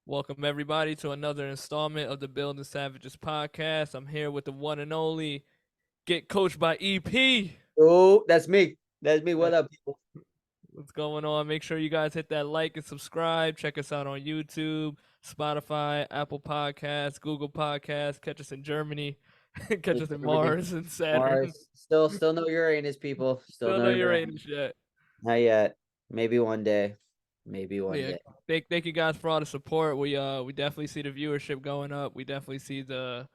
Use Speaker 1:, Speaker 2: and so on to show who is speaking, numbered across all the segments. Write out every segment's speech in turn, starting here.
Speaker 1: Welcome everybody to another installment of the Building Savages podcast. I'm here with the one and only Get Coached by EP.
Speaker 2: Oh, that's me. That's me. What up, people?
Speaker 1: What's going on? Make sure you guys hit that like and subscribe. Check us out on YouTube, Spotify, Apple Podcasts, Google Podcasts. Catch us in Germany. Catch us in
Speaker 2: Everything.
Speaker 1: Mars and Saturn.
Speaker 2: Mars. Still no Uranus, people. Still
Speaker 1: Still
Speaker 2: no
Speaker 1: no
Speaker 2: Uranus.
Speaker 1: Uranus yet.
Speaker 2: Not yet. Maybe one day. Maybe
Speaker 1: But
Speaker 2: one
Speaker 1: yeah,
Speaker 2: day.
Speaker 1: thank you guys for all the support. We definitely see the viewership going up. We definitely see the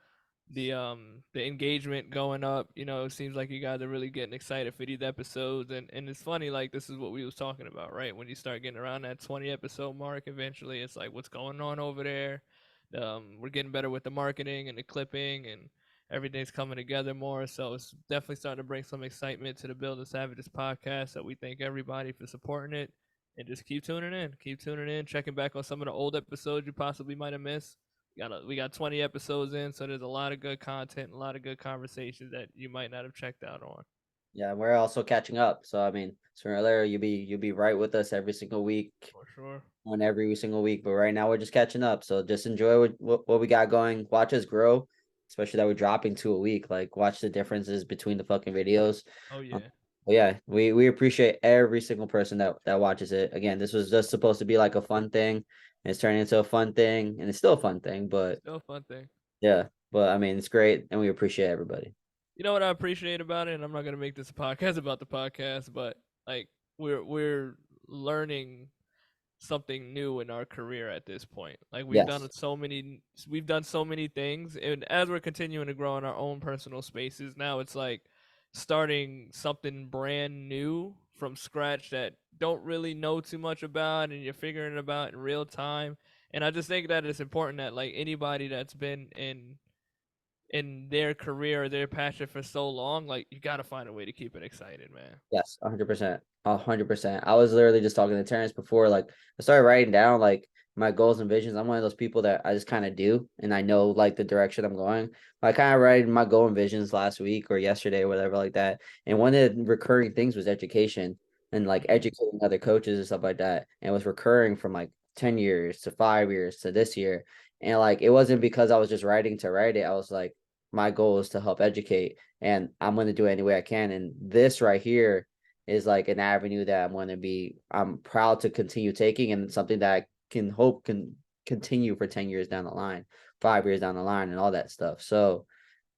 Speaker 1: engagement going up. It seems like you guys are really getting excited for these episodes, and it's funny, like this is what we was talking about, right? When you start getting around that 20 episode mark, eventually it's like, what's going on over there? We're getting better with the marketing and the clipping, and everything's coming together more. So it's definitely starting to bring some excitement to the Build the Savages podcast. So we thank everybody for supporting it, and just keep tuning in, checking back on some of the old episodes you possibly might have missed. We got 20 episodes in, so there's a lot of good content, a lot of good conversations that you might not have checked out on.
Speaker 2: Yeah, we're also catching up. So I mean, sooner or later you'll be right with us every single week,
Speaker 1: For sure.
Speaker 2: on every single week. But right now we're just catching up. So just enjoy what we got going. Watch us grow, especially that we're dropping two a week. Like watch the differences between the fucking videos.
Speaker 1: Oh
Speaker 2: Um,
Speaker 1: yeah.
Speaker 2: but yeah, we appreciate every single person that watches it. Again, this was just supposed to be like a fun thing, and it's turning into a fun thing, and it's still a fun thing. But
Speaker 1: Still a fun thing.
Speaker 2: yeah, but I mean, it's great, and we appreciate everybody.
Speaker 1: You know what I appreciate about it, and I'm not gonna make this a podcast about the podcast, but like we're learning something new in our career at this point. Like
Speaker 2: Yes.
Speaker 1: we've done so many things, and as we're continuing to grow in our own personal spaces, now it's like starting something brand new from scratch that don't really know too much about, and you're figuring it about in real time. And I just think that it's important that like anybody that's been in their career or their passion for so long, like you got to find a way to keep it exciting, man.
Speaker 2: Yes, 100%. 100%. I was literally just talking to Terrence before. Like, I started writing down like my goals and visions. I'm one of those people that I just kind of do, and I know like the direction I'm going. I kind of writing my goal and visions last week or yesterday or whatever like that. And one of the recurring things was education and like
Speaker 1: Hmm.
Speaker 2: educating other coaches and stuff like that. And it was recurring from like 10 years to 5 years to this year. And like it wasn't because I was just writing to write it. I was like, my goal is to help educate, and I'm going to do it any way I can. And this right here is like an avenue that I'm proud to continue taking, and something that I can hope can continue for 10 years down the line, 5 years down the line, and all that stuff. So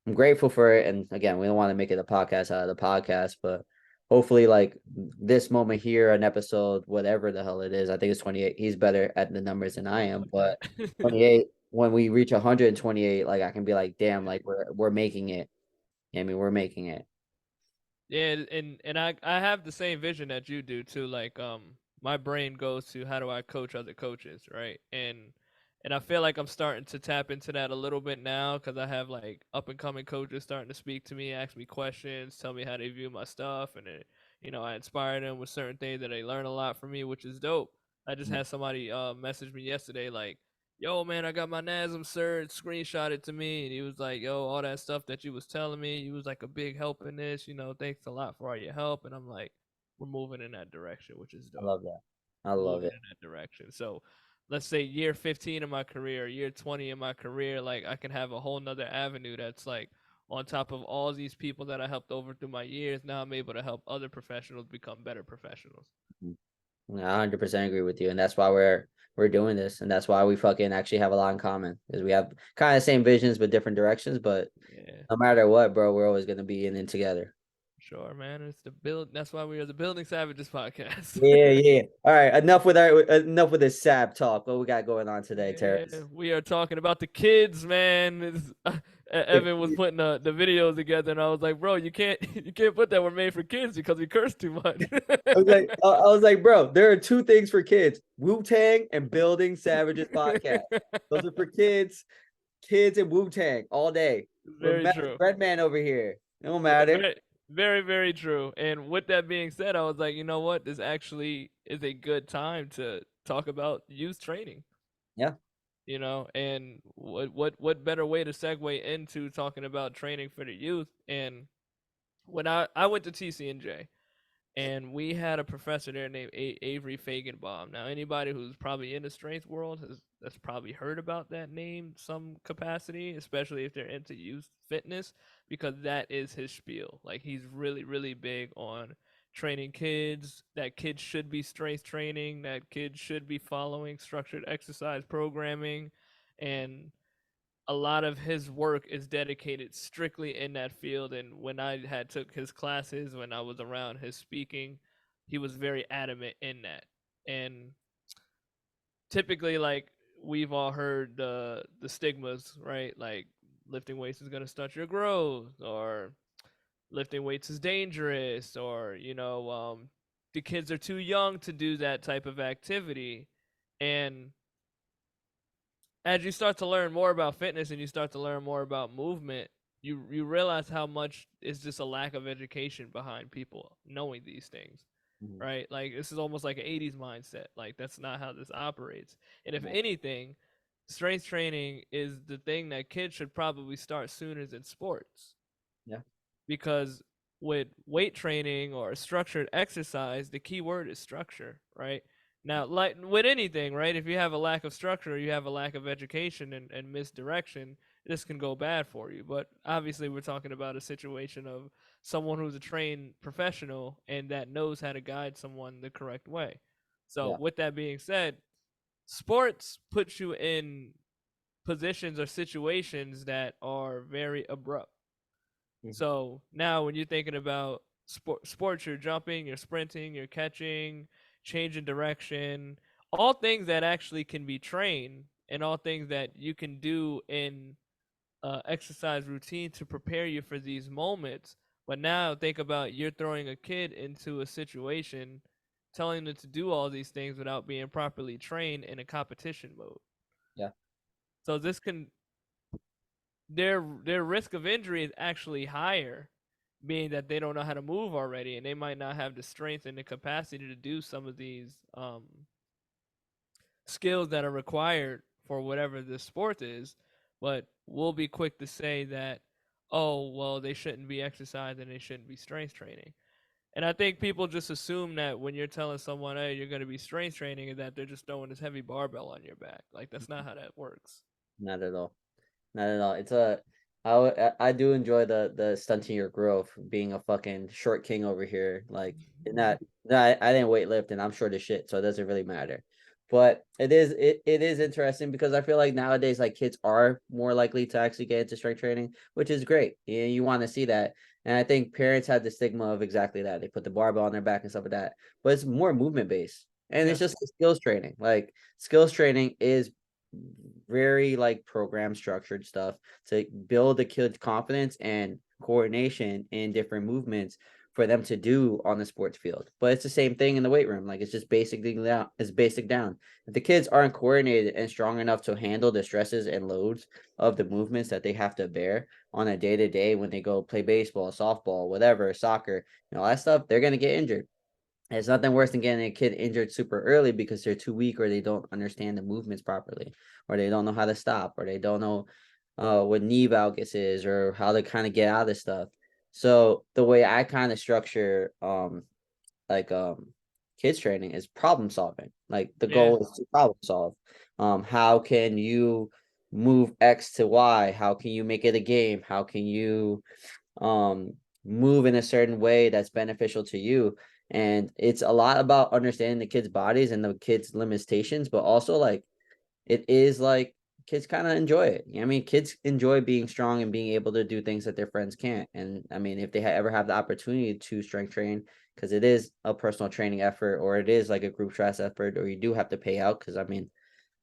Speaker 2: I'm grateful for it. And again, we don't want to make it a podcast out of the podcast, but hopefully like this moment here, an episode, whatever the hell it is, I think it's 28. He's better at the numbers than I
Speaker 1: Something
Speaker 2: am,
Speaker 1: like
Speaker 2: but
Speaker 1: that.
Speaker 2: 28, when we reach 128, like I can be like, damn, like we're making it. I mean, we're making it.
Speaker 1: Yeah, and I have the same vision that you do too. Like my brain goes to how do I coach other coaches, right? And I feel like I'm starting to tap into that a little bit now because I have like up and coming coaches starting to speak to me, ask me questions, tell me how they view my stuff, and I inspire them with certain things that they learn a lot from me, which is dope. I just had somebody message me yesterday like, yo man, I got my NASM cert, screenshot it to me, and he was like, yo, all that stuff that you was telling me, you was like a big help in this, thanks a lot for all your help. And I'm like, we're moving in that direction, which is
Speaker 2: I
Speaker 1: dope.
Speaker 2: love that. I
Speaker 1: We're
Speaker 2: love
Speaker 1: moving
Speaker 2: it.
Speaker 1: in that direction. So let's say year 15 of my career, year 20 in my career, like I can have a whole nother avenue that's like on top of all these people that I helped over through my years. Now I'm able to help other professionals become better professionals.
Speaker 2: Mhm. I 100% agree with you, and that's why we're doing this, and that's why we fucking actually have a lot in common, because we have kind of the same visions but different directions. But
Speaker 1: Yeah.
Speaker 2: no matter what, bro, we're always gonna be in it together.
Speaker 1: Sure, man. It's the build. That's why we are the Building Savages podcast.
Speaker 2: Yeah, yeah. All right, enough with this sab talk. What we got going on today,
Speaker 1: Yeah,
Speaker 2: Terrence?
Speaker 1: we are talking about the kids, man. Evan was putting the videos together, and I was like, "Bro, you can't you can't put that we're made for kids because we curse too much."
Speaker 2: I was like, bro, there are two things for kids: Wu Tang and Building Savages podcast. Those are for kids and Wu Tang all day.
Speaker 1: Very true.
Speaker 2: Red man over here. It don't matter.
Speaker 1: Very, very, very true. And with that being said, I was like, you know what? This actually is a good time to talk about youth training.
Speaker 2: Yeah.
Speaker 1: And what better way to segue into talking about training for the youth? And when I went to TCNJ, and we had a professor there named Avery Fagenbaum. Now, anybody who's probably in the strength world has probably heard about that name some capacity, especially if they're into youth fitness, because that is his spiel. Like he's really, really big on training kids. That kids should be strength training. That kids should be following structured exercise programming, and a lot of his work is dedicated strictly in that field. And when I had took his classes, when I was around his speaking, he was very adamant in that. And typically, like, we've all heard the stigmas, right? Like lifting weights is going to stunt your growth, or lifting weights is dangerous, or the kids are too young to do that type of activity. And as you start to learn more about fitness and you start to learn more about movement, you realize how much is just a lack of education behind people knowing these things,
Speaker 2: Mhm.
Speaker 1: right? Like this is almost like an 80s mindset. Like that's not how this operates. And if
Speaker 2: Yeah.
Speaker 1: anything, strength training is the thing that kids should probably start sooner than sports,
Speaker 2: Yeah.
Speaker 1: because with weight training or structured exercise, the key word is structure, right? Now, like with anything, right? If you have a lack of structure, you have a lack of education and misdirection, this can go bad for you. But obviously, we're talking about a situation of someone who's a trained professional and that knows how to guide someone the correct way. So,
Speaker 2: Yeah.
Speaker 1: with that being said, sports puts you in positions or situations that are very abrupt.
Speaker 2: Mhm.
Speaker 1: So now when you're thinking about sports, you're jumping, you're sprinting, you're catching, changing direction, all things that actually can be trained, and all things that you can do in exercise routine to prepare you for these moments. But now think about, you're throwing a kid into a situation, telling them to do all these things without being properly trained in a competition mode.
Speaker 2: Yeah.
Speaker 1: So this can their risk of injury is actually higher, being that they don't know how to move already, and they might not have the strength and the capacity to do some of these skills that are required for whatever this sport is. But we'll be quick to say that, oh well, they shouldn't be exercising, they shouldn't be strength training. And I think people just assume that when you're telling someone, hey, you're going to be strength training, that they're just throwing this heavy barbell on your back. Like that's not how that works.
Speaker 2: Not at all. Not at all. I do enjoy the stunting your growth, being a fucking short king over here. Like not no, I didn't weight lift and I'm short as shit, so it doesn't really matter. But it is interesting because I feel like nowadays like kids are more likely to actually get into strength training, which is great. You want to see that. And I think parents have the stigma of exactly that. They put the barbell on their back and stuff like that. But it's more movement based. And it's
Speaker 1: Yes.
Speaker 2: just skills training. Like skills training is very like program structured stuff to build the kid's confidence and coordination in different movements for them to do on the sports field. But it's the same thing in the weight room. Like it's just basically down. It's basic down. If the kids aren't coordinated and strong enough to handle the stresses and loads of the movements that they have to bear on a day to day when they go play baseball, softball, whatever, soccer, all that stuff, they're gonna get injured. It's nothing worse than getting a kid injured super early because they're too weak or they don't understand the movements properly, or they don't know how to stop, or they don't know what knee valgus is or how to kind of get out of this stuff. So the way I kind of structure like kids training is problem solving. Like the
Speaker 1: Yeah.
Speaker 2: goal is to problem solve. How can you move X to Y? How can you make it a game? How can you um move in a certain way that's beneficial to you? And it's a lot about understanding the kids' bodies and the kids' limitations, but also like it is like kids kind of enjoy it. I mean, kids enjoy being strong and being able to do things that their friends can't. And I mean, if they ever have the opportunity to strength train, because it is a personal training effort or it is like a group stress effort, or you do have to pay out. Because I mean,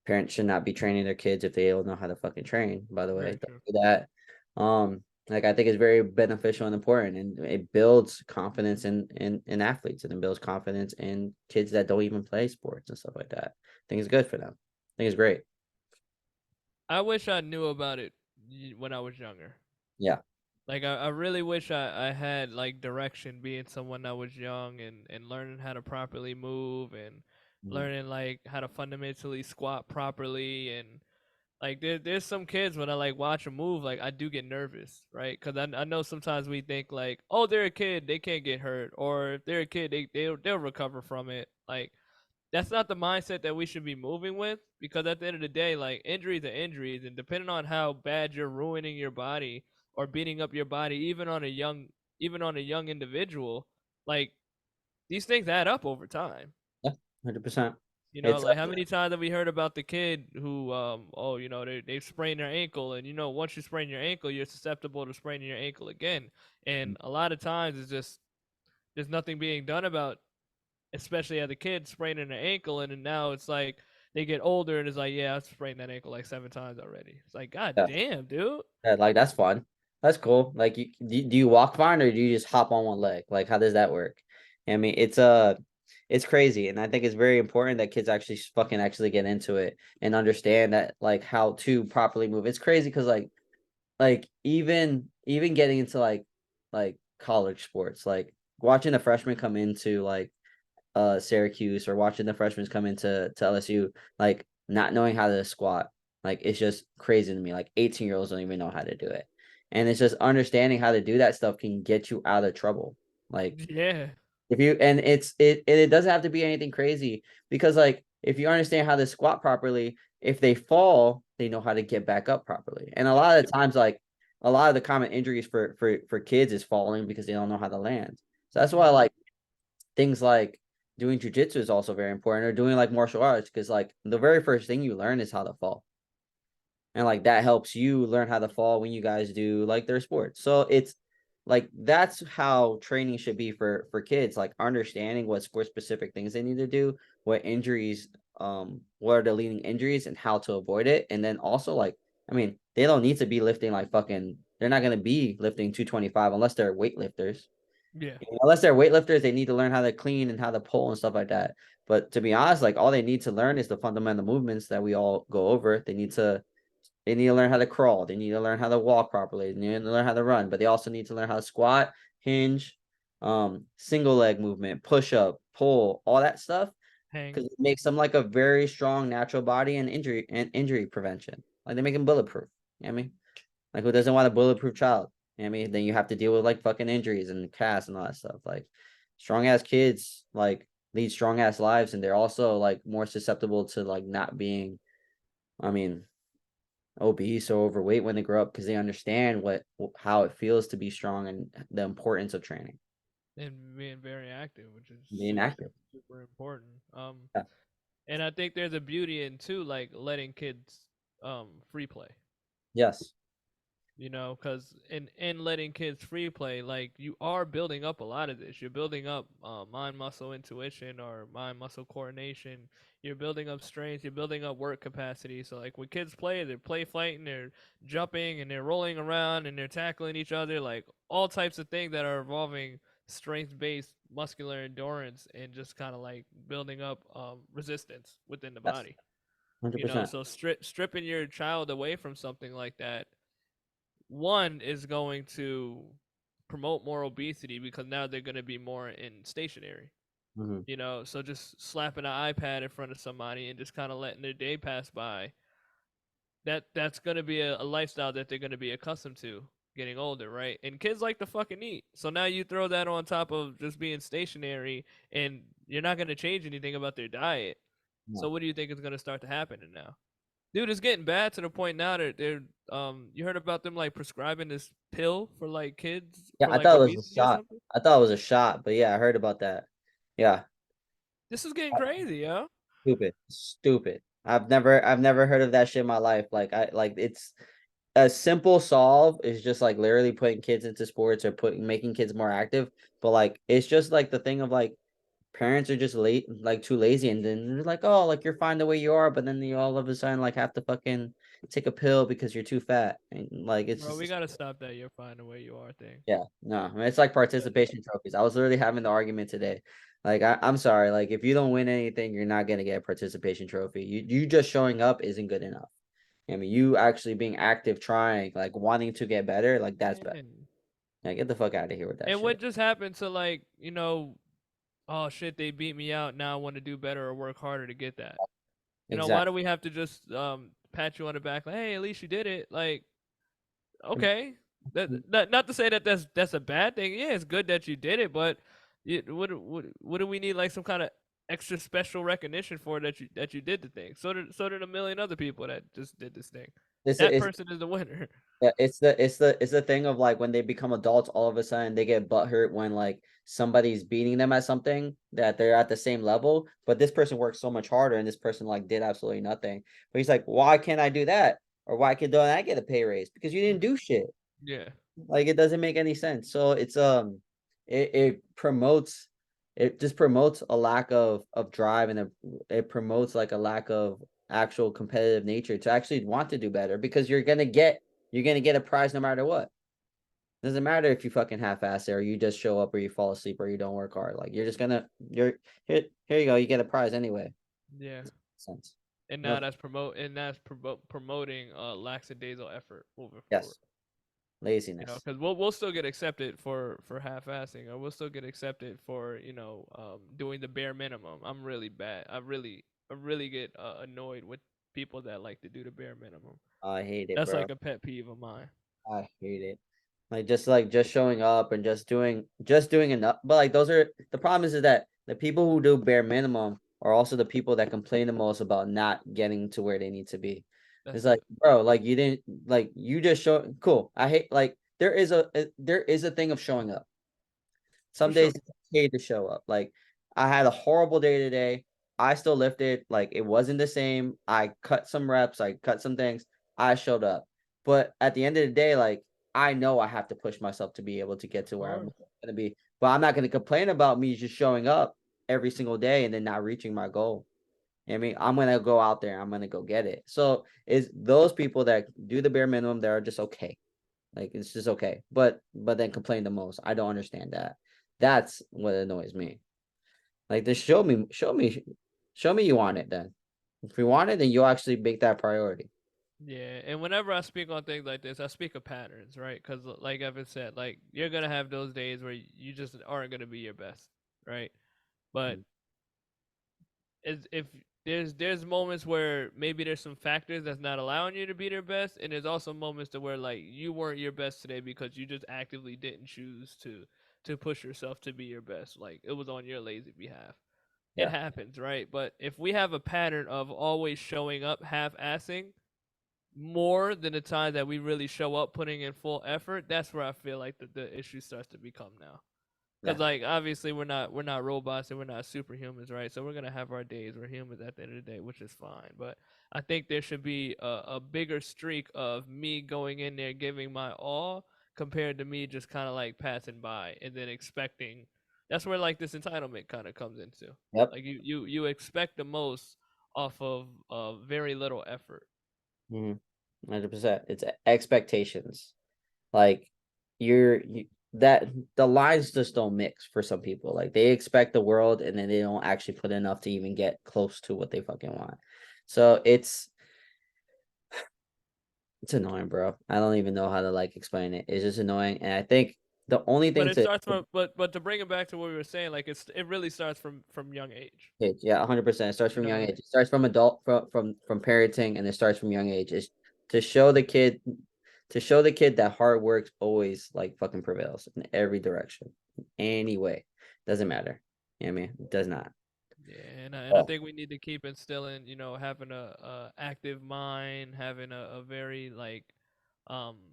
Speaker 2: parents should not be training their kids if they don't know how to fucking train. By the way,
Speaker 1: Very
Speaker 2: don't
Speaker 1: true.
Speaker 2: do that. Like I think it's very beneficial and important, and it builds confidence in athletes, and it builds confidence in kids that don't even play sports and stuff like that. I think it's good for them. I think it's great.
Speaker 1: I wish I knew about it when I was younger.
Speaker 2: Yeah.
Speaker 1: Like I really wish I had like direction, being someone that was young and learning how to properly move, and
Speaker 2: Mhm.
Speaker 1: learning like how to fundamentally squat properly, and Like there's some kids when I like watch a move, like I do get nervous, right? Because I know sometimes we think like, oh, they're a kid, they can't get hurt, or if they're a kid, they'll recover from it. Like that's not the mindset that we should be moving with, because at the end of the day, like injuries are injuries, and depending on how bad you're ruining your body or beating up your body, even on a young individual, like these things add up over time.
Speaker 2: Yeah, 100%.
Speaker 1: You know,
Speaker 2: It's
Speaker 1: like how many times have we heard about the kid who, oh, you know, they sprained their ankle, and you know, once you sprain your ankle, you're susceptible to spraining your ankle again. And a lot of times, it's just there's nothing being done about, especially as a kid spraining their ankle, and then now it's like they get older, and it's like, yeah, I've sprained that ankle like 7 times already. It's like, god
Speaker 2: yeah,
Speaker 1: damn, dude.
Speaker 2: yeah, like that's fun. That's cool. Like do you walk fine or do you just hop on one leg? Like how does that work? I mean, it's crazy, and I think it's very important that kids actually fucking actually get into it and understand that like how to properly move. It's crazy because even getting into like college sports, like watching a freshman come into like Syracuse or watching the freshmen come into LSU, like not knowing how to squat. Like it's just crazy to me. Like 18-year-olds don't even know how to do it. And it's just understanding how to do that stuff can get you out of trouble. Like
Speaker 1: Yeah.
Speaker 2: if you and it doesn't have to be anything crazy because like if you understand how to squat properly, if they fall, they know how to get back up properly. And a lot of the times, like a lot of the common injuries for kids is falling because they don't know how to land. So that's why
Speaker 1: Mm-hmm.
Speaker 2: like things like doing jujitsu is also very important or doing like martial arts because like the very first thing you learn is how to fall. And like that helps you learn how to fall when you guys do like their sports. So it's like that's how training should be for kids, like understanding what sport specific things they need to do, what injuries, what are the leading injuries and how to avoid it. And then also like, I mean, they don't need to be lifting like fucking they're not gonna be lifting 225 unless they're weightlifters.
Speaker 1: Yeah.
Speaker 2: Unless they're weightlifters, they need to learn how to clean and how to pull and stuff like that. But to be honest, like all they need to learn is the fundamental movements that we all go over. They need to learn how to crawl. They need to learn how to walk properly. They need to learn how to run, but they also need to learn how to squat, hinge, single leg movement, push up, pull, all that stuff,
Speaker 1: Hang.
Speaker 2: because it makes them like a very strong natural body and injury prevention. Like they make them bulletproof. You know what I mean? Like who doesn't want a bulletproof child? You know what I mean? Then you have to deal with like fucking injuries and casts and all that stuff. Like strong ass kids like lead strong ass lives and they're also like more susceptible to like not being, I mean, obese or overweight when they grow up because they understand what how it feels to be strong and the importance of training,
Speaker 1: And being very active, which is
Speaker 2: being
Speaker 1: super,
Speaker 2: active.
Speaker 1: super important.
Speaker 2: Yeah.
Speaker 1: And I think there's a beauty in too, like letting kids free play.
Speaker 2: Yes.
Speaker 1: You know, because in letting kids free play, like you are building up a lot of this. You're building up mind muscle intuition or mind muscle coordination. You're building up strength. You're building up work capacity. So like when kids play, they're play fighting, they're jumping, and they're rolling around, and they're tackling each other, like all types of things that are involving strength based muscular endurance and just kind of like building up resistance within the
Speaker 2: Yes.
Speaker 1: body. You know,
Speaker 2: 100%.
Speaker 1: so stripping your child away from something like that, one is going to promote more obesity because now they're going to be more in stationary.
Speaker 2: Hmm.
Speaker 1: You know, so just slapping an iPad in front of somebody and just kind of letting their day pass by, that's going to be a lifestyle that they're going to be accustomed to getting older, right? And kids like to fucking eat. So now you throw that on top of just being stationary, and you're not going to change anything about their diet. So
Speaker 2: No.
Speaker 1: what do you think is going to start to happen now? Dude, it's getting bad to the point now that they're you heard about them like prescribing this pill for like kids
Speaker 2: Yeah,
Speaker 1: for
Speaker 2: I
Speaker 1: like
Speaker 2: thought it was a
Speaker 1: obesity or
Speaker 2: shot.
Speaker 1: something?
Speaker 2: I thought it was a shot, but yeah, I heard about that. Yeah.
Speaker 1: This is getting crazy, yo.
Speaker 2: Stupid. Stupid. I've never heard of that shit in my life. Like I like it's a simple solve is just like literally putting kids into sports or putting making kids more active. But like it's just like the thing of like parents are just late like too lazy and then they're like, oh, like you're fine the way you are, but then you all of a sudden like have to fucking take a pill because you're too fat. And like it's
Speaker 1: Bro, we
Speaker 2: just
Speaker 1: gotta stop that you're fine the way you are thing.
Speaker 2: yeah, no, I mean, it's like participation trophies. I was literally having the argument today. Like I'm sorry, like if you don't win anything, you're not gonna get a participation trophy. You just showing up isn't good enough. I mean, you actually being active, trying, like wanting to get better, like that's better.
Speaker 1: Man.
Speaker 2: Yeah, get the fuck out of here with that
Speaker 1: And
Speaker 2: shit.
Speaker 1: what just happened to like, oh shit, they beat me out, now I want to do better or work harder to get that. You know, why
Speaker 2: Exactly.
Speaker 1: do we have to just pat you on the back like, hey, at least you did it. Like, okay, not to say that that's a bad thing. Yeah, it's good that you did it, but what do we need like some kind of extra special recognition for that you did the thing? So did a million other people that just did this thing.
Speaker 2: It's
Speaker 1: That
Speaker 2: it's
Speaker 1: person is the winner.
Speaker 2: yeah, it's the thing of like when they become adults, all of a sudden they get butthurt when like somebody's beating them at something that they're at the same level, but this person worked so much harder and this person like did absolutely nothing. But he's like, why can't I do that? Or why don't I get a pay raise? Because you didn't do shit.
Speaker 1: Yeah,
Speaker 2: Like it doesn't make any sense. So it promotes it just promotes a lack of drive and it promotes like a lack of actual competitive nature to actually want to do better because you're gonna get a prize no matter what. Doesn't matter if you fucking half-ass it or you just show up or you fall asleep or you don't work hard. Like you're just gonna here you go, you get a prize anyway.
Speaker 1: yeah.
Speaker 2: Sense.
Speaker 1: And
Speaker 2: No,
Speaker 1: now promoting lackadaisical effort moving forward.
Speaker 2: yes, laziness.
Speaker 1: Because we'll still get accepted for half-assing, or we'll still get accepted for doing the bare minimum. I'm really bad. I really get annoyed with people that like to do the bare minimum.
Speaker 2: I hate it,
Speaker 1: That's
Speaker 2: bro.
Speaker 1: like a pet peeve of mine.
Speaker 2: I hate it. Like just showing up and just doing enough. But like those are the problem is that the people who do bare minimum are also the people that complain the most about not getting to where they need to be. It's
Speaker 1: That's
Speaker 2: like,
Speaker 1: it.
Speaker 2: bro, like you didn't like you just show cool. I hate like there is a thing of showing up.
Speaker 1: For
Speaker 2: Some days
Speaker 1: sure.
Speaker 2: it's okay to show up. Like I had a horrible day today. I still lifted. Like it wasn't the same. I cut some reps. I cut some things. I showed up. But at the end of the day, like I know I have to push myself to be able to get
Speaker 1: Of
Speaker 2: to where I'm
Speaker 1: course.
Speaker 2: going to be. But I'm not going to complain about me just showing up every single day and then not reaching my goal. You know what I mean, I'm gonna go out there. I'm gonna go get it. So is those people that do the bare minimum, they're just okay. Like it's just okay. But then complain the most. I don't understand that. That's what annoys me. Like just show me you want it then. If you want it, then you'll actually make that priority.
Speaker 1: Yeah, and whenever I speak on things like this, I speak of patterns, right? Because, like Evan said, like you're gonna have those days where you just aren't gonna be your best, right? But
Speaker 2: Mm.
Speaker 1: if there's moments where maybe there's some factors that's not allowing you to be their best, and there's also moments to where like you weren't your best today because you just actively didn't choose to push yourself to be your best. Like it was on your lazy behalf. It
Speaker 2: Yeah.
Speaker 1: happens, right? But if we have a pattern of always showing up half-assing more than the time that we really show up putting in full effort, that's where I feel like the issue starts to become now. Because
Speaker 2: Yeah.
Speaker 1: like obviously we're not robots and we're not superhumans, right? So we're gonna have our days. We're humans at the end of the day, which is fine. But I think there should be a bigger streak of me going in there giving my all compared to me just kind of like passing by and then expecting. That's where like this entitlement kind of comes into.
Speaker 2: Yep.
Speaker 1: Like you expect the most off of very little effort.
Speaker 2: 100%. It's expectations. Like you that the lines just don't mix for some people. Like they expect the world and then they don't actually put enough to even get close to what they fucking want. So it's annoying, bro. I don't even know how to like explain it. It's just annoying. And I think the only
Speaker 1: But
Speaker 2: thing
Speaker 1: it
Speaker 2: to
Speaker 1: starts from but to bring it back to what we were saying, like it really starts from young age.
Speaker 2: age, yeah, 100%. It starts
Speaker 1: You
Speaker 2: from young
Speaker 1: know,
Speaker 2: age. It starts from adult from parenting and it starts from young age. It's to show the kid to show the kid that hard work always like fucking prevails in every direction. Anyway. Doesn't matter. You know what I mean? It does not.
Speaker 1: yeah, and I
Speaker 2: Oh,
Speaker 1: think we need to keep instilling, having a active mind, having a very like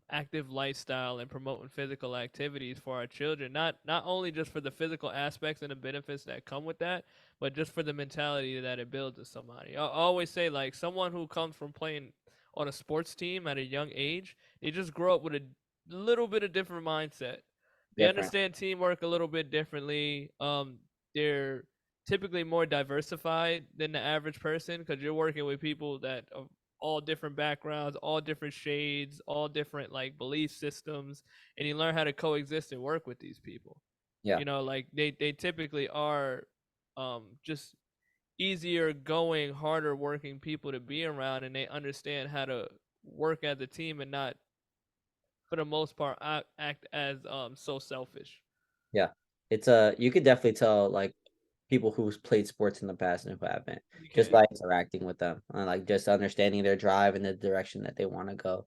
Speaker 1: active lifestyle and promoting physical activities for our children. Not only just for the physical aspects and the benefits that come with that, but just for the mentality that it builds in somebody. I always say like someone who comes from playing on a sports team at a young age, they just grow up with a little bit of different mindset. They
Speaker 2: different.
Speaker 1: understand teamwork a little bit differently. They're typically more diversified than the average person because you're working with people that are all different backgrounds, all different shades, all different like belief systems, and you learn how to coexist and work with these people.
Speaker 2: Yeah.
Speaker 1: Like they typically are just easier going, harder working people to be around, and they understand how to work as a team and not, for the most part, act as so selfish.
Speaker 2: Yeah. It's you could definitely tell like people who's played sports in the past and who haven't,
Speaker 1: You
Speaker 2: just
Speaker 1: can't.
Speaker 2: by interacting with them and like just understanding their drive and the direction that they want to go.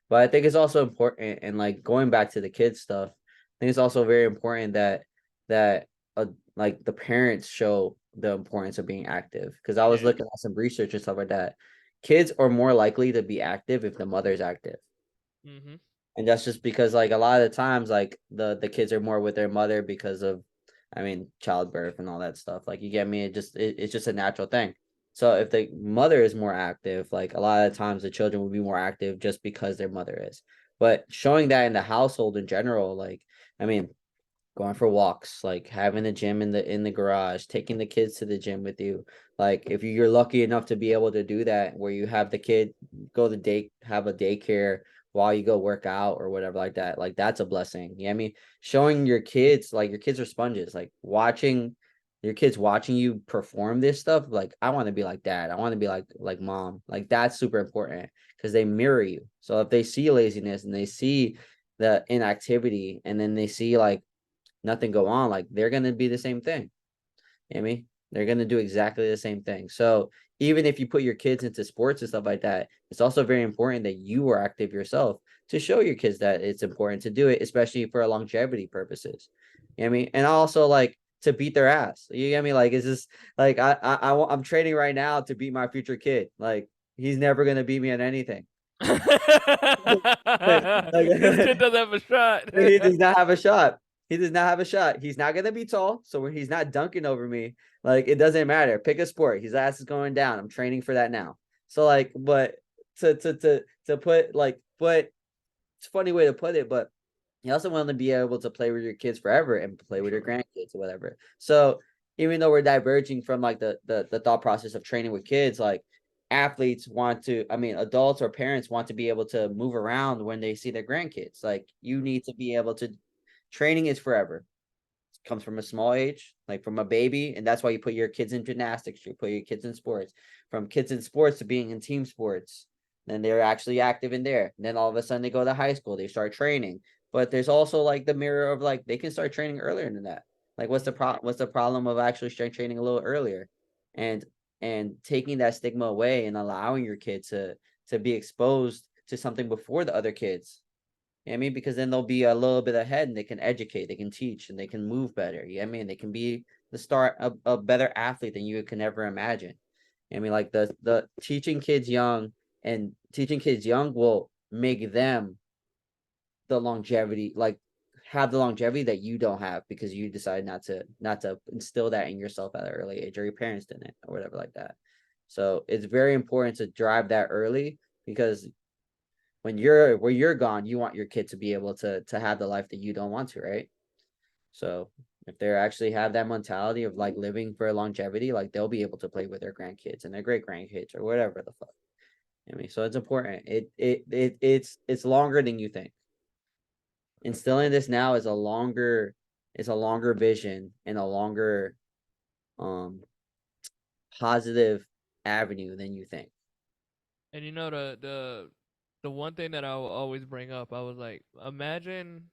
Speaker 2: But I think it's also important, and like going back to the kids stuff, I think it's also very important that uh, like the parents show the importance of being active. Because I was
Speaker 1: Yeah.
Speaker 2: looking at some research and stuff like that. Kids are more likely to be active if the mother's active.
Speaker 1: Mhm.
Speaker 2: And that's just because like a lot of the times like the kids are more with their mother because of, I mean, childbirth and all that stuff. Like you get me, it's just a natural thing. So if the mother is more active, like a lot of times the children will be more active just because their mother is. But showing that in the household in general, like I mean, going for walks, like having a gym in the garage, taking the kids to the gym with you. Like if you're lucky enough to be able to do that, where you have the kid go to have a daycare while you go work out or whatever like that, like that's a blessing. Yeah, I mean, showing your kids, like your kids are sponges, like watching your kids watching you perform this stuff, like I want to be like dad, I want to be like mom, like that's super important because they mirror you. So if they see laziness and they see the inactivity and then they see like nothing go on, like they're gonna be the same thing. You know what I mean? They're gonna do exactly the same thing. So even if you put your kids into sports and stuff like that, it's also very important that you are active yourself to show your kids that it's important to do it, especially for longevity purposes. You know what I mean? And also like to beat their ass. You get me? Like, is this like I'm training right now to beat my future kid. Like he's never gonna beat me at anything.
Speaker 1: This
Speaker 2: Like
Speaker 1: kid doesn't have a shot.
Speaker 2: he does not have a shot. He does not have a shot. He's not gonna be tall, so when he's not dunking over me, like it doesn't matter. Pick a sport. His ass is going down. I'm training for that now. So like, but to put like, but it's a funny way to put it, but you also want to be able to play with your kids forever and play
Speaker 1: For
Speaker 2: with your
Speaker 1: sure.
Speaker 2: grandkids or whatever. So even though we're diverging from like the thought process of training with kids, like athletes want to, I mean, adults or parents want to be able to move around when they see their grandkids. Like you need to be able to, training is forever, comes from a small age, like from a baby, and that's why you put your kids in gymnastics, you put your kids in sports, from kids in sports to being in team sports. Then they're actually active in there. And then all of a sudden they go to high school, they start training. But there's also like the mirror of like they can start training earlier than that. Like what's the problem of actually strength training a little earlier, and taking that stigma away and allowing your kid to be exposed to something before the other kids. You know what I mean? Because then they'll be a little bit ahead and they can educate, they can teach, and they can move better. You know what I mean? They can be the start a better athlete than you can ever imagine. You know what I mean? Like the teaching kids young will make them the longevity, like have the longevity that you don't have because you decided not to instill that in yourself at an early age, or your parents didn't or whatever like that. So it's very important to drive that early because when you're gone, you want your kid to be able to have the life that you don't want to, right? So if they actually have that mentality of like living for longevity, like they'll be able to play with their grandkids and their great grandkids or whatever the fuck. I mean, so it's important. It's longer than you think. Instilling this now is a longer vision and a longer um positive avenue than you think.
Speaker 1: And you know the one thing that I will always bring up, I was like, imagine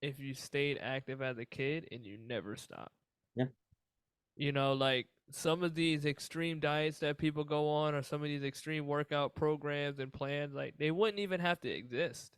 Speaker 1: if you stayed active as a kid and you never stopped.
Speaker 2: Yeah,
Speaker 1: You know, like some of these extreme diets that people go on, or some of these extreme workout programs and plans, like they wouldn't even have to exist.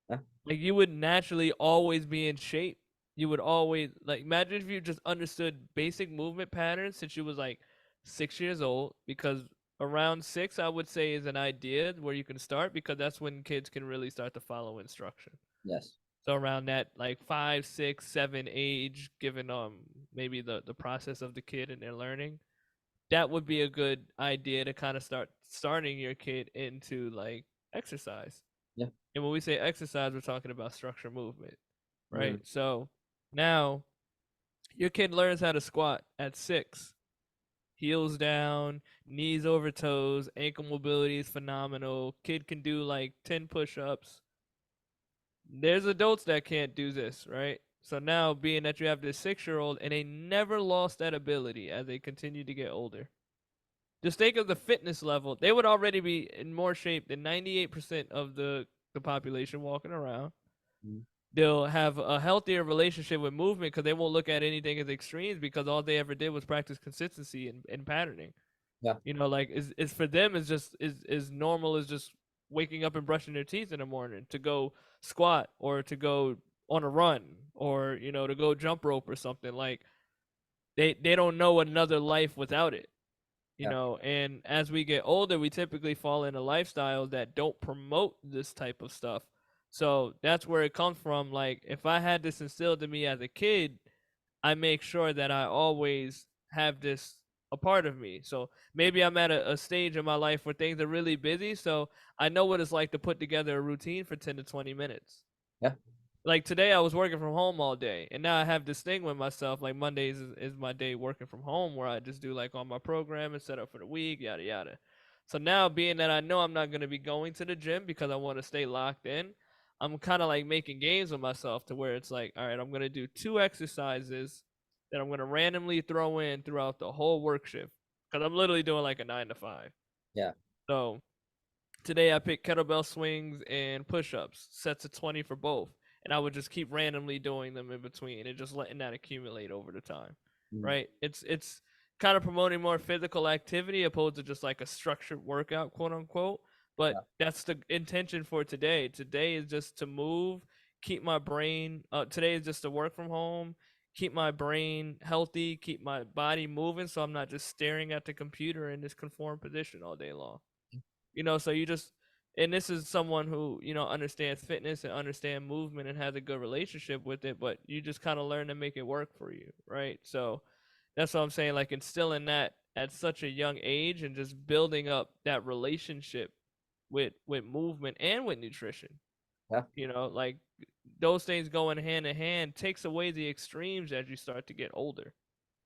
Speaker 2: yeah,
Speaker 1: Like you would naturally always be in shape. You would always like imagine if you just understood basic movement patterns since you was like 6 years old, because around six I would say is an idea where you can start because that's when kids can really start to follow instruction.
Speaker 2: yes,
Speaker 1: So around that like 5, 6, 7 age, given maybe the process of the kid and their learning, that would be a good idea to kind of starting your kid into like exercise.
Speaker 2: yeah,
Speaker 1: And when we say exercise, we're talking about structure movement, right?
Speaker 2: mm,
Speaker 1: So now your kid learns how to squat at 6, heels down, knees over toes, ankle mobility is phenomenal. Kid can do like 10 push ups. There's adults that can't do this, right? So now, being that you have this 6-year old and they never lost that ability as they continue to get older, just think of the fitness level. They would already be in more shape than 98% of the population walking around.
Speaker 2: mm,
Speaker 1: they'll have a healthier relationship with movement because they won't look at anything as extremes because all they ever did was practice consistency and patterning.
Speaker 2: Yeah.
Speaker 1: You know, like is for them is just is normal as just waking up and brushing their teeth in the morning to go squat or to go on a run or to go jump rope or something. Like they don't know another life without it.
Speaker 2: Yeah.
Speaker 1: And as we get older, we typically fall into lifestyles that don't promote this type of stuff. So that's where it comes from. Like if I had this instilled in me as a kid, I make sure that I always have this a part of me. So maybe I'm at a stage in my life where things are really busy. So I know what it's like to put together a routine for 10 to 20 minutes.
Speaker 2: Yeah.
Speaker 1: Like today, I was working from home all day, and now I have this thing with myself. Like Mondays is my day working from home, where I just do like all my program and set up for the week, yada yada. So now, being that I know I'm not going to be going to the gym because I want to stay locked in, I'm kind of like making games with myself to where it's like, all right, I'm going to do 2 exercises that I'm going to randomly throw in throughout the whole work shift because I'm literally doing like a 9 to 5.
Speaker 2: Yeah.
Speaker 1: So today I picked kettlebell swings and push-ups, sets of 20 for both, and I would just keep randomly doing them in between and just letting that accumulate over the time.
Speaker 2: Mm.
Speaker 1: Right? It's kind of promoting more physical activity opposed to just like a structured workout, quote unquote. But
Speaker 2: Yeah.
Speaker 1: that's the intention for today. Today is just to move, keep my brain. Today is just to work from home, keep my brain healthy, keep my body moving, so I'm not just staring at the computer in this conformed position all day long. So you just and this is someone who, understands fitness and understand movement and has a good relationship with it, but you just kind of learn to make it work for you, right? So that's what I'm saying, like instilling that at such a young age and just building up that relationship with movement and with nutrition.
Speaker 2: Yeah.
Speaker 1: Like those things going hand in hand takes away the extremes as you start to get older.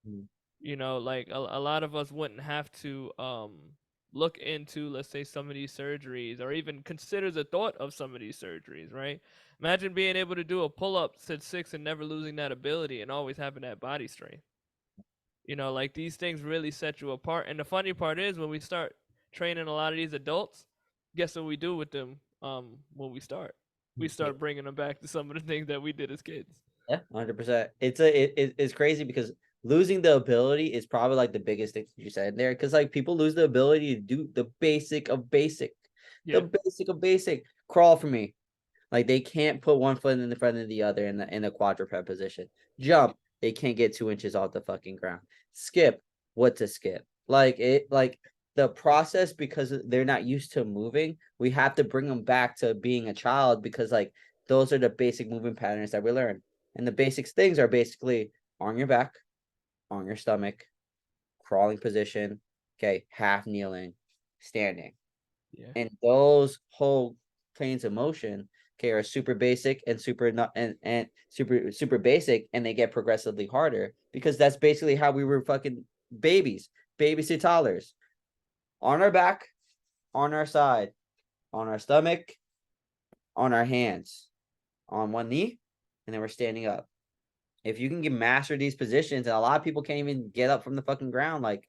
Speaker 2: Mm.
Speaker 1: Like a lot of us wouldn't have to look into, let's say, some of these surgeries or even consider the thought of some of these surgeries, right? Imagine being able to do a pull-up at 6 and never losing that ability and always having that body strength. Like these things really set you apart. And the funny part is when we start training a lot of these adults, guess what we do with them when we start? We
Speaker 2: Yeah.
Speaker 1: start bringing them back to some of the things that we did as kids.
Speaker 2: Yeah, 100%. It's crazy because losing the ability is probably like the biggest thing you said there. Because like people lose the ability to do the basic of basic, the
Speaker 1: Yeah.
Speaker 2: basic of basic. Crawl for me. Like they can't put one foot in the front of the other in the quadruped position. Jump, they can't get 2 inches off the fucking ground. Skip, what to skip? Like the process because they're not used to moving. We have to bring them back to being a child because like those are the basic movement patterns that we learn. And the basics things are basically on your back, on your stomach, crawling position, okay, half kneeling, standing.
Speaker 1: Yeah.
Speaker 2: And those whole planes of motion, okay, are super basic and super not and super basic, and they get progressively harder because that's basically how we were fucking babies to toddlers. On our back, on our side, on our stomach, on our hands, on one knee, and then we're standing up. If you can get master these positions, and a lot of people can't even get up from the fucking ground, like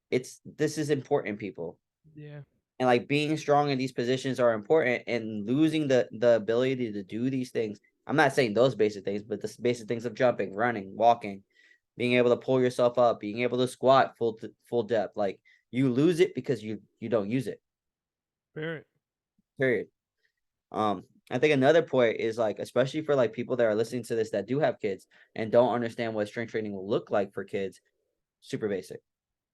Speaker 2: this is important, people.
Speaker 1: Yeah.
Speaker 2: And like being strong in these positions are important, and losing the ability to do these things. I'm not saying those basic things, but the basic things of jumping, running, walking, being able to pull yourself up, being able to squat full depth. Like you lose it because you don't use it.
Speaker 1: Very.
Speaker 2: Period. I think another point is like, especially for like people that are listening to this that do have kids and don't understand what strength training will look like for kids, super basic.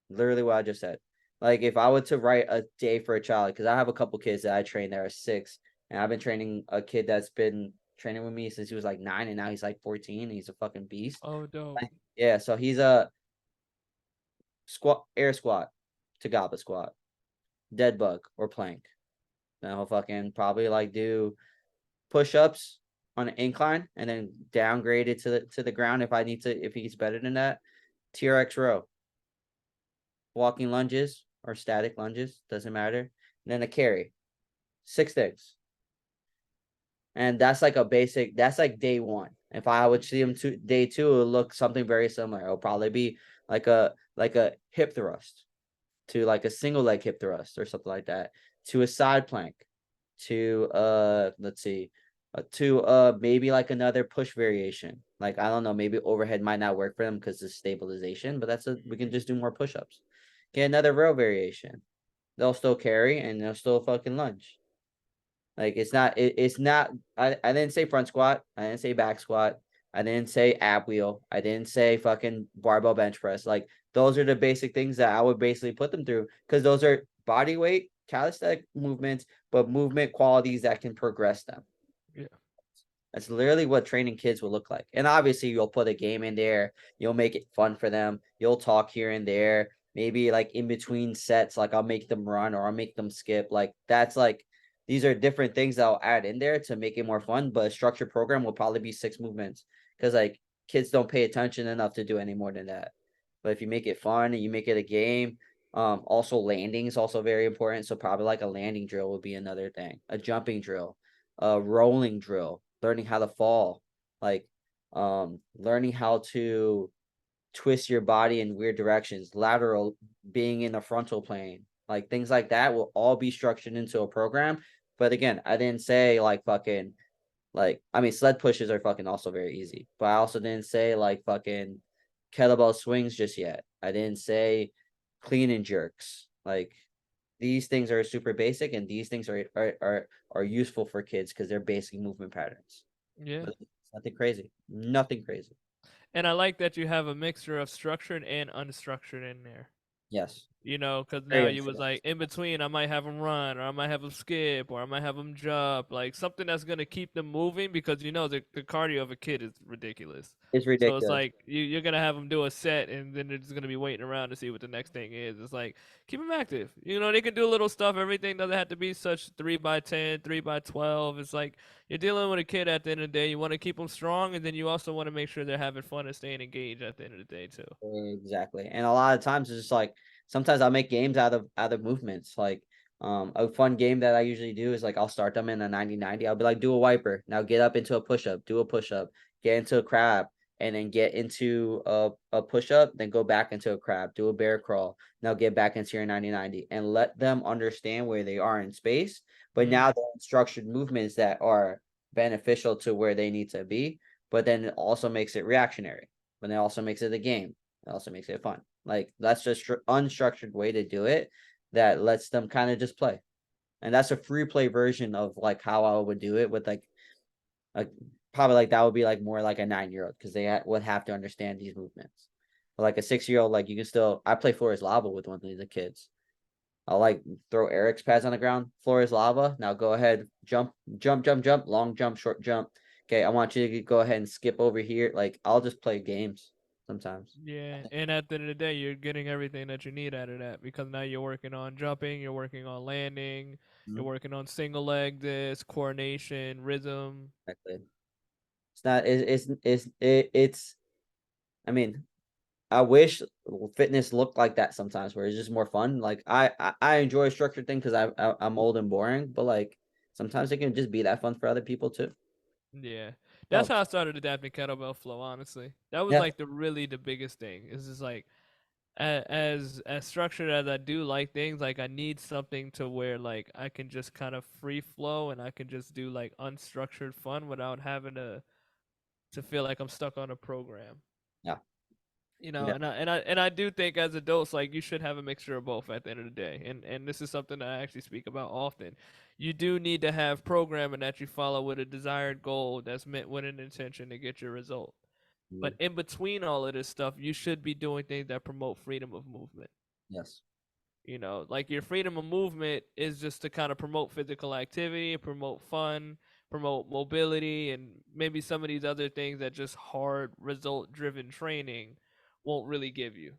Speaker 2: Literally what I just said. Like if I were to write a day for a child, because I have a couple kids that I train that are 6, and I've been training a kid that's been training with me since he was like 9, and now he's like 14, and he's a fucking beast.
Speaker 1: Oh, dope.
Speaker 2: Like, yeah, so he's a air squat to goblet squat, dead bug or plank. Then he'll fucking probably like do push-ups on an incline and then downgrade it to the ground if he's better than that. TRX row, walking lunges or static lunges, doesn't matter. And then a carry. 6 things. And that's like a basic, that's like day one. If I would see him to day two, it would look something very similar. It'll probably be like a hip thrust to like a single leg hip thrust or something like that, to a side plank, to let's see, to maybe like another push variation. Like I don't know, maybe overhead might not work for them because of stabilization, but we can just do more push-ups. Get another row variation. They'll still carry and they'll still fucking lunge. Like it's not I didn't say front squat, I didn't say back squat, I didn't say ab wheel, I didn't say fucking barbell bench press. Like those are the basic things that I would basically put them through because those are body weight, calisthenic movements, but movement qualities that can progress them.
Speaker 1: Yeah.
Speaker 2: That's literally what training kids will look like. And obviously, you'll put a game in there. You'll make it fun for them. You'll talk here and there. Maybe like in between sets, like I'll make them run or I'll make them skip. Like that's like these are different things that I'll add in there to make it more fun. But a structured program will probably be 6 movements because like kids don't pay attention enough to do any more than that. But if you make it fun and you make it a game, also landing is also very important. So probably like a landing drill would be another thing, a jumping drill, a rolling drill, learning how to fall, like learning how to twist your body in weird directions, lateral being in the frontal plane, like things like that will all be structured into a program. But again, I didn't say like fucking like I mean sled pushes are fucking also very easy, but I also didn't say like fucking kettlebell swings just yet. I didn't say clean and jerks. Like these things are super basic and these things are useful for kids because they're basic movement patterns.
Speaker 1: Yeah.
Speaker 2: But it's nothing crazy. Nothing crazy.
Speaker 1: And I like that you have a mixture of structured and unstructured in there.
Speaker 2: Yes.
Speaker 1: You know, because now
Speaker 2: Very
Speaker 1: you was
Speaker 2: interesting.
Speaker 1: like in between. I might have them run, or I might have them skip, or I might have them jump, like something that's gonna keep them moving. Because you know the cardio of a kid is ridiculous.
Speaker 2: It's
Speaker 1: So it's
Speaker 2: ridiculous.
Speaker 1: like you're gonna have them do a set, and then they're just gonna be waiting around to see what the next thing is. It's like keep them active. You know, they can do little stuff. Everything doesn't have to be such 3x10, 3x12. It's like you're dealing with a kid at the end of the day. You want to keep them strong, and then you also want to make sure they're having fun and staying engaged at the end of the day too.
Speaker 2: Exactly. And a lot of times it's just like sometimes I'll make games out of movements. Like a fun game that I usually do is like I'll start them in a 90-90. I'll be like, do a wiper. Now get up into a push-up, do a push-up, get into a crab, and then get into a push-up, then go back into a crab, do a bear crawl. Now get back into your 90-90 and let them understand where they are in space. But
Speaker 1: Mm.
Speaker 2: now they're in structured movements that are beneficial to where they need to be, but then it also makes it reactionary. But it also makes it a game. It also makes it fun. Like that's just unstructured way to do it that lets them kind of just play. And that's a free play version of like how I would do it with like probably like that would be like more like a 9-year-old because they would have to understand these movements. But like a 6-year-old, like you can still I play floor is lava with one of the kids. I'll like throw Eric's pads on the ground. Floor is lava. Now go ahead, jump, jump, jump, jump, long jump, short jump. Okay, I want you to go ahead and skip over here. Like I'll just play games sometimes.
Speaker 1: Yeah, and at the end of the day, you're getting everything that you need out of that because now you're working on jumping, you're working on landing, you're
Speaker 2: Mhm.
Speaker 1: working on single leg this, coordination, rhythm.
Speaker 2: Exactly. It's not. It's. I mean, I wish fitness looked like that sometimes, where it's just more fun. Like I enjoy structured things because I'm old and boring, but like sometimes it can just be that fun for other people too.
Speaker 1: Yeah, that's how I
Speaker 2: Helps.
Speaker 1: started adapting kettlebell flow. Honestly, that was
Speaker 2: Yeah.
Speaker 1: like the biggest thing. It's just like as structured as I do like things, like I need something to where like I can just kind of free flow and I can just do like unstructured fun without having to feel like I'm stuck on a program.
Speaker 2: Yeah.
Speaker 1: You know,
Speaker 2: Yeah.
Speaker 1: and I do think as adults, like you should have a mixture of both at the end of the day. And this is something that I actually speak about often. You do need to have programming that you follow with a desired goal that's meant with an intention to get your result. But
Speaker 2: Mhm.
Speaker 1: in between all of this stuff, you should be doing things that promote freedom of movement.
Speaker 2: Yes.
Speaker 1: You know, like your freedom of movement is just to kind of promote physical activity, promote fun, promote mobility, and maybe some of these other things that just hard result driven training won't really give you.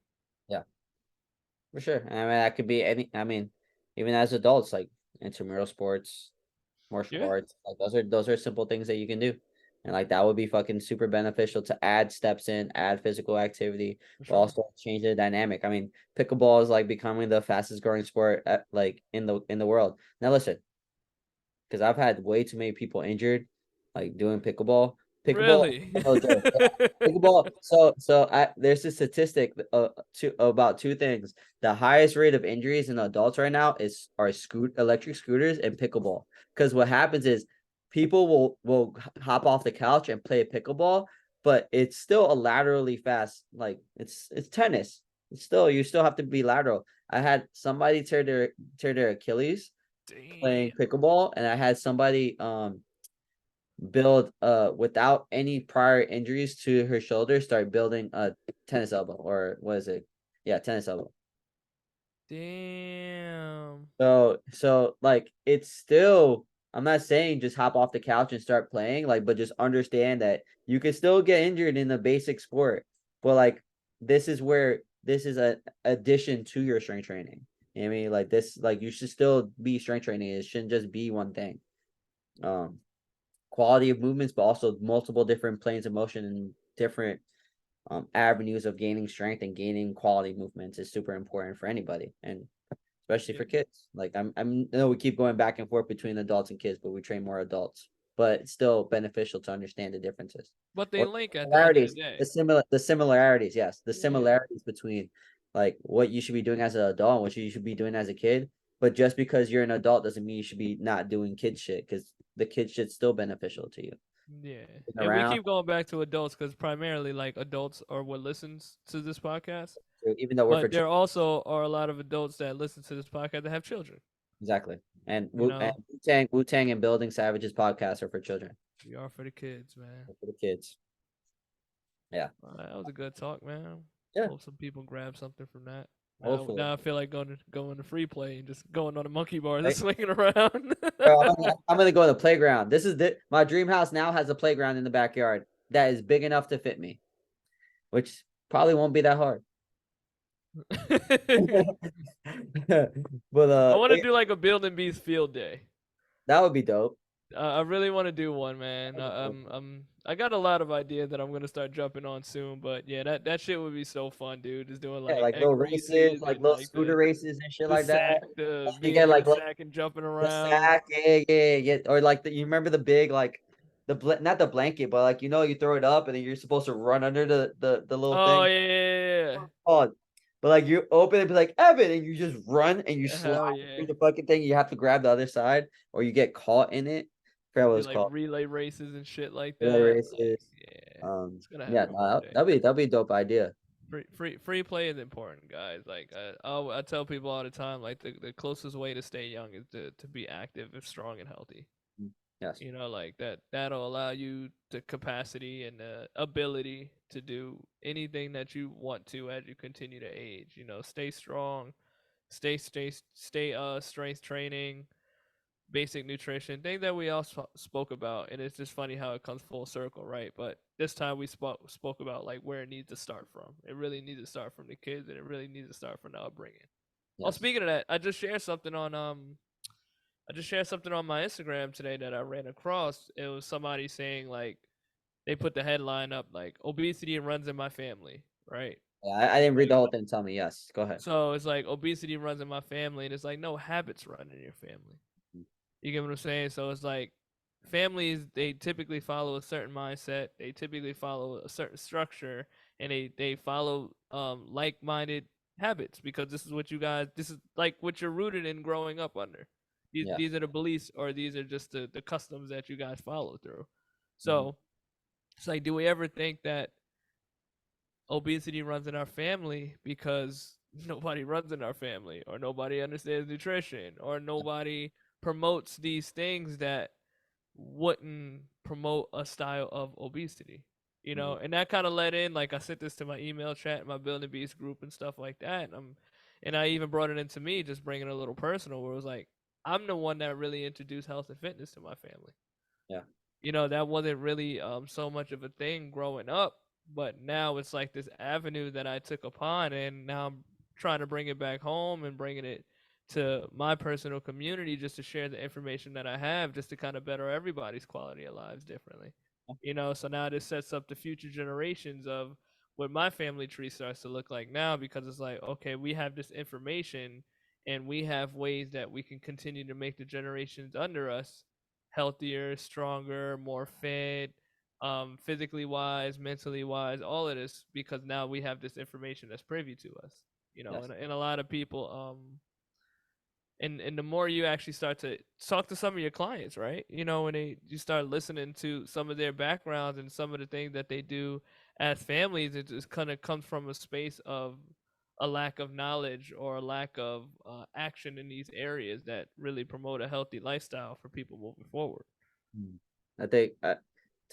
Speaker 2: Yeah. For sure. I mean, that could be any. I mean, even as adults, like intramural sports, martial
Speaker 1: Yeah,
Speaker 2: arts, like those are simple things that you can do. And like that would be fucking super beneficial to add steps in, add physical activity,
Speaker 1: for
Speaker 2: but
Speaker 1: sure.
Speaker 2: also change the dynamic. I mean, pickleball is like becoming the fastest growing sport like in the world. Now listen, because I've had way too many people injured, like doing pickleball. Pickleball,
Speaker 1: Really?
Speaker 2: no joke. Yeah. Pickleball. There's a statistic about two things. The highest rate of injuries in adults right now is are electric scooters and pickleball. Because what happens is people will hop off the couch and play pickleball, but it's still a laterally fast, like it's tennis. It's still you still have to be lateral. I had somebody tear their Achilles playing
Speaker 1: Damn.
Speaker 2: pickleball, and I had somebody build without any prior injuries to her shoulder start building a tennis elbow, or what is it? Yeah, tennis elbow.
Speaker 1: Damn.
Speaker 2: So like it's still, I'm not saying just hop off the couch and start playing, like, but just understand that you can still get injured in the basic sport. But like this is where this is a addition to your strength training. You know what I mean? Like this, like you should still be strength training. It shouldn't just be one thing. Um Quality of movements, but also multiple different planes of motion and different avenues of gaining strength and gaining quality movements is super important for anybody. And especially
Speaker 1: Yeah.
Speaker 2: for kids. Like I know we keep going back and forth between adults and kids, but we train more adults. But it's still beneficial to understand the differences
Speaker 1: But they
Speaker 2: or
Speaker 1: link at the end of the
Speaker 2: similarities.
Speaker 1: day.
Speaker 2: The similarities, yes, the
Speaker 1: Yeah.
Speaker 2: similarities between like what you should be doing as an adult and what you should be doing as a kid. But just because you're an adult doesn't mean you should be not doing kid shit, because the kid shit's still beneficial to you.
Speaker 1: Yeah.
Speaker 2: Moving
Speaker 1: And we
Speaker 2: around,
Speaker 1: keep going back to adults because primarily like adults are what listens to this podcast.
Speaker 2: so even though we're for
Speaker 1: But there
Speaker 2: children,
Speaker 1: also are a lot of adults that listen to this podcast that have children.
Speaker 2: exactly. And
Speaker 1: You
Speaker 2: Wu
Speaker 1: know,
Speaker 2: Tang and Building Savages podcasts are for children,
Speaker 1: we are for the kids, man.
Speaker 2: for the kids. Yeah.
Speaker 1: That was a good talk, man.
Speaker 2: Yeah.
Speaker 1: Hope some people grab something from that.
Speaker 2: Hopefully.
Speaker 1: Now I feel like going to free play and just going on a monkey bar, just
Speaker 2: Right?
Speaker 1: swinging around.
Speaker 2: Bro, I'm gonna go to the playground. My dream house now has a playground in the backyard that is big enough to fit me, which probably won't be that hard. But
Speaker 1: I want to do like a build and beast field day.
Speaker 2: that would be dope.
Speaker 1: I really want to do one, man.
Speaker 2: That'd be dope.
Speaker 1: I got a lot of ideas that I'm gonna start jumping on soon. But yeah, that shit would be so fun, dude. Just doing
Speaker 2: Yeah,
Speaker 1: like
Speaker 2: like
Speaker 1: egg
Speaker 2: little races,
Speaker 1: races
Speaker 2: like
Speaker 1: and
Speaker 2: little
Speaker 1: like
Speaker 2: scooter races and shit like that.
Speaker 1: the
Speaker 2: You
Speaker 1: being
Speaker 2: get
Speaker 1: in the
Speaker 2: like
Speaker 1: sack and jumping
Speaker 2: the
Speaker 1: around.
Speaker 2: sack, yeah. Or like you remember the big like not the blanket, but like you throw it up and then you're supposed to run under the little
Speaker 1: Oh
Speaker 2: thing.
Speaker 1: yeah, yeah, yeah,
Speaker 2: Oh, but like you open it, be like Evan, and you just run and you
Speaker 1: yeah.
Speaker 2: slide
Speaker 1: Hell yeah.
Speaker 2: through the fucking thing. You have to grab the other side, or you get caught in it. I forgot what
Speaker 1: Do
Speaker 2: it's
Speaker 1: like
Speaker 2: called.
Speaker 1: relay races and shit like
Speaker 2: Relay
Speaker 1: that. Like
Speaker 2: races.
Speaker 1: yeah, it's gonna
Speaker 2: Yeah,
Speaker 1: happen one
Speaker 2: no,
Speaker 1: day.
Speaker 2: that'd be a dope idea.
Speaker 1: Free play is important, guys. Like I tell people all the time, like the closest way to stay young is to be active and strong and healthy.
Speaker 2: Mm, yes,
Speaker 1: You know, like that'll allow you the capacity and the ability to do anything that you want to as you continue to age. You know, stay strong, stay strength training, basic nutrition, thing that we all spoke about, and it's just funny how it comes full circle, right? But this time we spoke about like where it needs to start from. It really needs to start from the kids, and it really needs to start from the upbringing. Oh,
Speaker 2: yes.
Speaker 1: speaking of that, I just shared something on my Instagram today that I ran across. It was somebody saying like they put the headline up like obesity runs in my family, right?
Speaker 2: Yeah, I
Speaker 1: It's
Speaker 2: didn't read
Speaker 1: like
Speaker 2: the whole thing. Tell me, yes. Go ahead.
Speaker 1: so it's like obesity runs in my family, and it's like no, habits run in your family.
Speaker 2: Mm,
Speaker 1: You get what I'm saying? So it's like families, they typically follow a certain mindset, they typically follow a certain structure, and they follow like-minded habits because this is like what you're rooted in growing up under.
Speaker 2: yeah.
Speaker 1: These are the beliefs, or these are just the customs that you guys follow through.
Speaker 2: Mhm.
Speaker 1: So it's like, do we ever think that obesity runs in our family because nobody runs in our family, or nobody understands nutrition, or nobody promotes these things that wouldn't promote a style of obesity? You know,
Speaker 2: Mhm.
Speaker 1: and that kind of led in, like I sent this to my email chat, my building beast group and stuff like that. And I even brought it into me, just bringing it a little personal, where it was like, I'm the one that really introduced health and fitness to my family.
Speaker 2: Yeah.
Speaker 1: You know, that wasn't really so much of a thing growing up, but now it's like this avenue that I took upon, and now I'm trying to bring it back home and bringing it to my personal community, just to share the information that I have, just to kind of better everybody's quality of lives differently. You know, so now this sets up the future generations of what my family tree starts to look like now, because it's like, okay, we have this information and we have ways that we can continue to make the generations under us healthier, stronger, more fit, physically wise, mentally wise, all of this, because now we have this information that's privy to us. You know,
Speaker 2: Yes.
Speaker 1: and a lot of people and the more you actually start to talk to some of your clients, right? You know, when you start listening to some of their backgrounds and some of the things that they do as families, it just kind of comes from a space of a lack of knowledge or a lack of action in these areas that really promote a healthy lifestyle for people moving forward.
Speaker 2: Mm. I think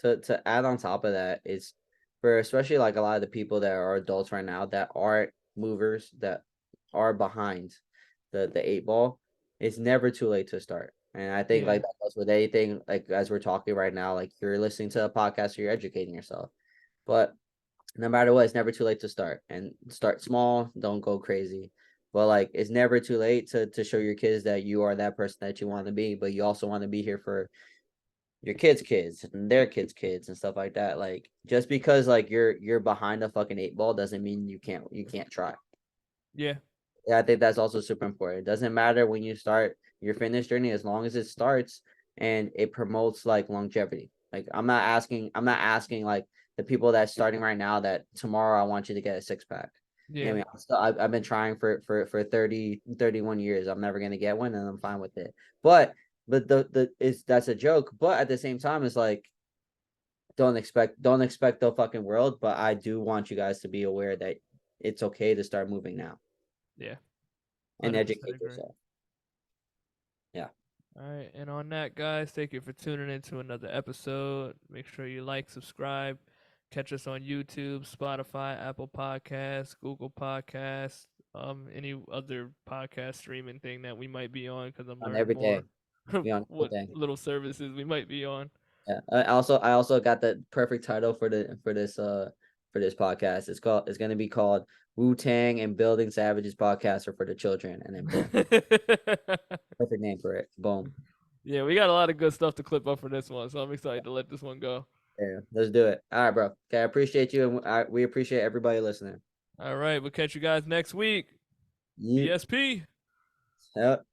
Speaker 2: to add on top of that is for especially like a lot of the people that are adults right now that aren't movers that are behind the eight ball, it's never too late to start. And I think
Speaker 1: Yeah,
Speaker 2: like that goes with anything like as we're talking right now, like you're listening to a podcast or you're educating yourself. But no matter what, it's never too late to start and start small, don't go crazy. But like it's never too late to show your kids that you are that person that you want to be, but you also want to be here for your kids and their kids and stuff like that. Like just because like you're behind a fucking eight ball doesn't mean you can't try.
Speaker 1: yeah,
Speaker 2: Yeah, I think that's also super important. It doesn't matter when you start your fitness journey as long as it starts and it promotes like longevity. Like I'm not asking like the people that's starting right now that tomorrow I want you to get a six pack. You know
Speaker 1: yeah,
Speaker 2: what I mean? I've been trying for 31 years. I'm never gonna get one and I'm fine with it. But the is that's a joke. But at the same time, it's like don't expect the fucking world. But I do want you guys to be aware that it's okay to start moving now
Speaker 1: yeah.
Speaker 2: and
Speaker 1: 100%
Speaker 2: educate
Speaker 1: agree.
Speaker 2: yourself. Yeah.
Speaker 1: All right, and on that, guys, thank you for tuning in to another episode. Make sure you like, subscribe, catch us on YouTube, Spotify, Apple Podcasts, Google Podcasts, any other podcast streaming thing that we might be on, because I'm
Speaker 2: On
Speaker 1: learning more
Speaker 2: everything. Be on
Speaker 1: what
Speaker 2: everything.
Speaker 1: little services we might be on.
Speaker 2: Yeah. I also got the perfect title for this podcast. It's gonna be called Wu Tang and Building Savages Podcast for the children. And then boom. Perfect name for it. Boom.
Speaker 1: Yeah, we got a lot of good stuff to clip up for this one, so I'm excited to let this one go.
Speaker 2: Yeah, let's do it. All right, bro. Okay, I appreciate you and we appreciate everybody listening.
Speaker 1: All right, we'll catch you guys next week.
Speaker 2: You
Speaker 1: BSP.
Speaker 2: yep.